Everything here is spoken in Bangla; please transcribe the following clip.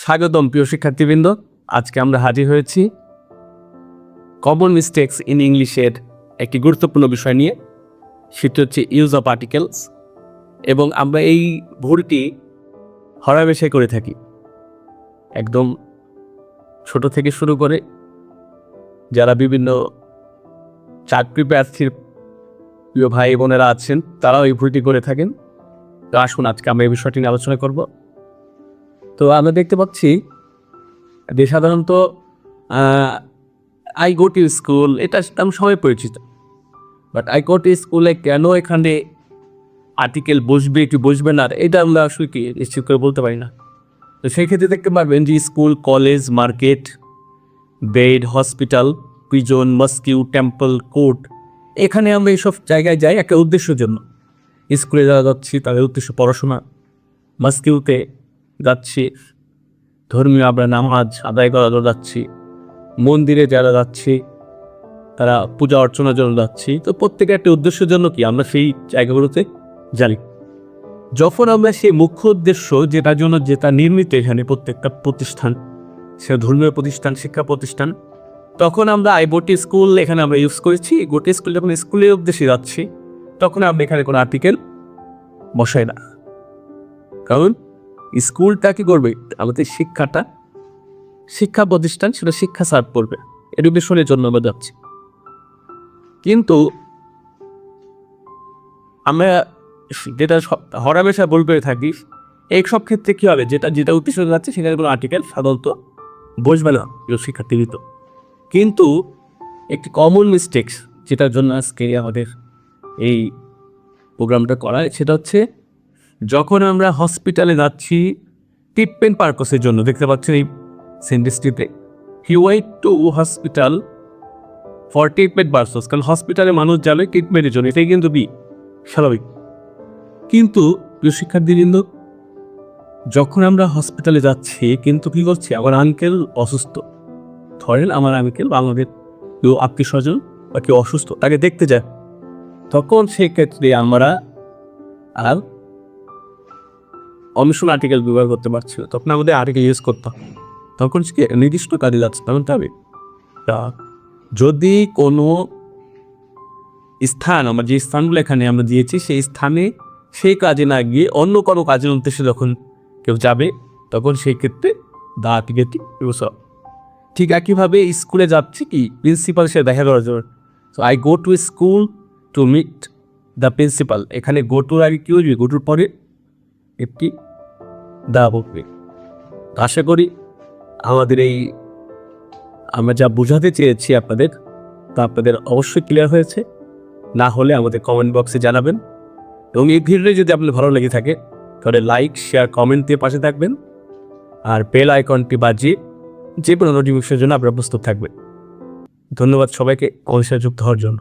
স্বাগতম প্রিয় শিক্ষার্থীবৃন্দ। আজকে আমরা হাজির হয়েছি কমন মিস্টেকস ইন ইংলিশের একটি গুরুত্বপূর্ণ বিষয় নিয়ে, সেটি হচ্ছে ইউজ অফ আর্টিকেলস। এবং আমরা এই ভুলটি হরহামেশাই করে থাকি, একদম ছোট থেকে শুরু করে যারা বিভিন্ন চাকরি প্রার্থীর প্রিয় ভাই বোনেরা আছেন তারাও এই ভুলটি করে থাকেন। তো আসুন আজকে আমরা এই বিষয়টি নিয়ে আলোচনা করব। তো আমরা দেখতে পাচ্ছি যে সাধারণত আই গো টু স্কুল, এটা আমি সবাই পরিচিত, বাট আই গো টু স্কুলে কেন এখানে আর্টিকেল বসবে কি বসবে না, এটা আমরা আসলে কি নিশ্চিত করে বলতে পারি না। তো সেই ক্ষেত্রে দেখতে পারবেন যে school, college, market, bed, hospital, prison, mosque, temple, court, এখানে আমরা এইসব জায়গায় যাই একটা উদ্দেশ্যের জন্য। স্কুলে যারা যাচ্ছি তাদের উদ্দেশ্য পড়াশোনা, মস্কিউতে যাচ্ছি ধর্মীয় আমরা নামাজ আদায় করার জন্য যাচ্ছি, মন্দিরে যারা যাচ্ছি তারা পূজা অর্চনার জন্য যাচ্ছি। তো প্রত্যেকের একটা উদ্দেশ্যের জন্য কি আমরা সেই জায়গাগুলোতে জানি। যখন আমরা সেই মুখ্য উদ্দেশ্য যেটার জন্য যেটা নির্মিত এখানে প্রত্যেকটা প্রতিষ্ঠান, সেটা ধর্মীয় প্রতিষ্ঠান, শিক্ষা প্রতিষ্ঠান, তখন আমরা আই গো টু স্কুল এখানে আমরা ইউজ করেছি। গো টু স্কুল যখন স্কুলের উদ্দেশ্যে যাচ্ছি তখন আমরা এখানে কোনো আর্টিকেল বসাই না, কারণ স্কুলটা কি করবে, আমাদের শিক্ষা প্রতিষ্ঠান, সেটা শিক্ষা সার্ভ করবে, এডুকেশনের জন্য আমরা যাচ্ছি। কিন্তু আমরা যেটা হরহামেশা ভুল করে থাকি, এই সব ক্ষেত্রে কী হবে, যেটা উদ্দেশ্য যাচ্ছে সেখানে কোনো আর্টিকেল সাধারণত বসবে না শিক্ষার্থীবৃন্দ। কিন্তু একটি কমন মিস্টেক্স যেটার জন্য আজকে আমাদের এই প্রোগ্রামটা করা, সেটা হচ্ছে যখন আমরা হসপিটালে যাচ্ছি ট্রিটমেন্ট পারপাসের জন্য। দেখতে পাচ্ছেন এই সেন্টেন্সটিতে, he went to hospital for treatment purpose, কারণ হসপিটালে মানুষ যাবে ট্রিটমেন্টের জন্য, এটাই কিন্তু স্বাভাবিক। কিন্তু প্রিয় শিক্ষার্থীবৃন্দ, যখন আমরা হসপিটালে যাচ্ছি কিন্তু কী করছি, আমার আঙ্কেল অসুস্থ, ধরেন আমার আঙ্কেল বা আমাদের কেউ আত্মীয় স্বজন বা কেউ অসুস্থ, তাকে দেখতে যায়, তখন সেক্ষেত্রে আমরা আর অমিশন আর্টিকেল ব্যবহার করতে পারছি না, তখন আমাদের আর্টিকেল ইউজ করতাম। তখন সে নির্দিষ্ট কাজে যাচ্ছে, তখন তবে তা যদি কোনো স্থান, আমরা যে স্থানগুলো এখানে আমরা দিয়েছি সেই স্থানে সেই কাজে না গিয়ে অন্য কোনো কাজের উদ্দেশ্যে যখন কেউ যাবে, তখন সেই ক্ষেত্রে দ্য আর্টিকেলটি ইউজ হবে। ঠিক একইভাবে স্কুলে যাচ্ছি কি প্রিন্সিপালের সাথে দেখা করার জন্য, so I go to school to meet the principal, এখানে গো টুর আগে কী হইবে, গো টুর পরে একটি দা বলবে। আশা করি আমাদের আমরা যা বোঝাতে চেয়েছি আপনাদের, তা আপনাদের অবশ্যই ক্লিয়ার হয়েছে। না হলে আমাদের কমেন্ট বক্সে জানাবেন, এবং এই ভিডিওটি যদি আপনার ভালো লেগে থাকে তাহলে লাইক, শেয়ার, কমেন্ট দিয়ে পাশে থাকবেন, আর বেল আইকনটি বাজিয়ে যে কোনো নোটিফিকেশনের জন্য আপনারা প্রস্তুত থাকবেন। ধন্যবাদ সবাইকে কমেন্টের যুক্ত হওয়ার জন্য।